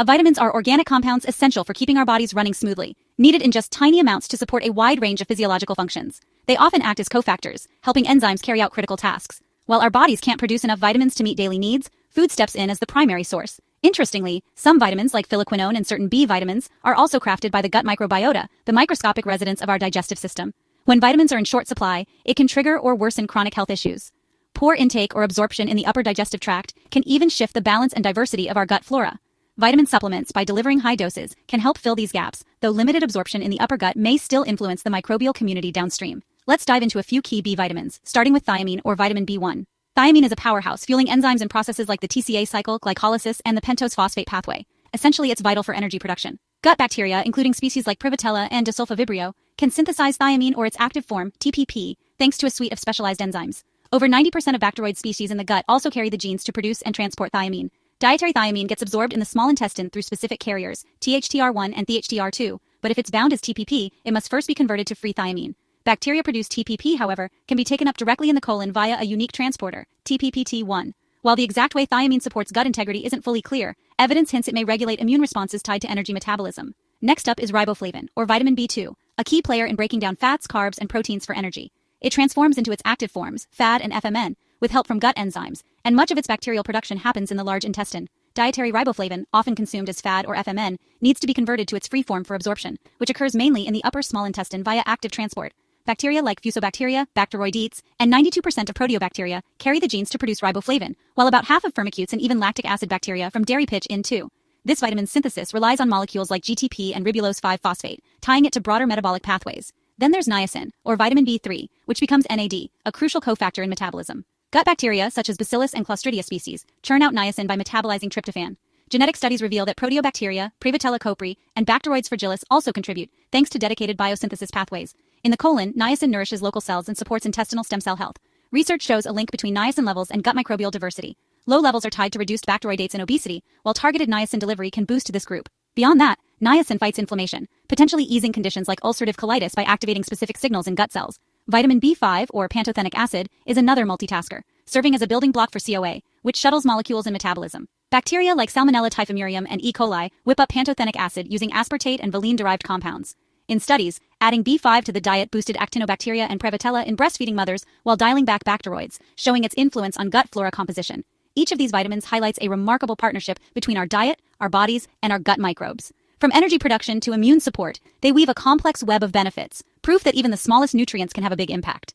Vitamins are organic compounds essential for keeping our bodies running smoothly, needed in just tiny amounts to support a wide range of physiological functions. They often act as cofactors, helping enzymes carry out critical tasks. While our bodies can't produce enough vitamins to meet daily needs, food steps in as the primary source. Interestingly, some vitamins like phylloquinone and certain B vitamins are also crafted by the gut microbiota, the microscopic residents of our digestive system. When vitamins are in short supply, it can trigger or worsen chronic health issues. Poor intake or absorption in the upper digestive tract can even shift the balance and diversity of our gut flora. Vitamin supplements, by delivering high doses, can help fill these gaps, though limited absorption in the upper gut may still influence the microbial community downstream. Let's dive into a few key B vitamins, starting with thiamine or vitamin B1. Thiamine is a powerhouse, fueling enzymes and processes like the TCA cycle, glycolysis, and the pentose phosphate pathway. Essentially, it's vital for energy production. Gut bacteria, including species like Privitella and Desulfovibrio, can synthesize thiamine or its active form, TPP, thanks to a suite of specialized enzymes. Over 90% of bacteroid species in the gut also carry the genes to produce and transport thiamine. Dietary thiamine gets absorbed in the small intestine through specific carriers, THTR1 and THTR2, but if it's bound as TPP, it must first be converted to free thiamine. Bacteria-produced TPP, however, can be taken up directly in the colon via a unique transporter, TPPT1. While the exact way thiamine supports gut integrity isn't fully clear, evidence hints it may regulate immune responses tied to energy metabolism. Next up is riboflavin, or vitamin B2, a key player in breaking down fats, carbs, and proteins for energy. It transforms into its active forms, FAD and FMN, with help from gut enzymes, and much of its bacterial production happens in the large intestine. Dietary riboflavin, often consumed as FAD or FMN, needs to be converted to its free form for absorption, which occurs mainly in the upper small intestine via active transport. Bacteria like Fusobacteria, Bacteroidetes, and 92% of proteobacteria carry the genes to produce riboflavin, while about half of firmicutes and even lactic acid bacteria from dairy pitch in too. This vitamin synthesis relies on molecules like GTP and ribulose 5-phosphate, tying it to broader metabolic pathways. Then there's niacin, or vitamin B3, which becomes NAD, a crucial cofactor in metabolism. Gut bacteria, such as Bacillus and Clostridia species, churn out niacin by metabolizing tryptophan. Genetic studies reveal that proteobacteria, Privitella copri, and Bacteroides fragilis also contribute, thanks to dedicated biosynthesis pathways. In the colon, niacin nourishes local cells and supports intestinal stem cell health. Research shows a link between niacin levels and gut microbial diversity. Low levels are tied to reduced bacteroidates and obesity, while targeted niacin delivery can boost this group. Beyond that, niacin fights inflammation, potentially easing conditions like ulcerative colitis by activating specific signals in gut cells. Vitamin B5, or pantothenic acid, is another multitasker, serving as a building block for CoA, which shuttles molecules in metabolism. Bacteria like Salmonella typhimurium and E. coli whip up pantothenic acid using aspartate and valine-derived compounds. In studies, adding B5 to the diet boosted actinobacteria and Prevotella in breastfeeding mothers while dialing back bacteroids, showing its influence on gut flora composition. Each of these vitamins highlights a remarkable partnership between our diet, our bodies, and our gut microbes. From energy production to immune support, they weave a complex web of benefits, proof that even the smallest nutrients can have a big impact.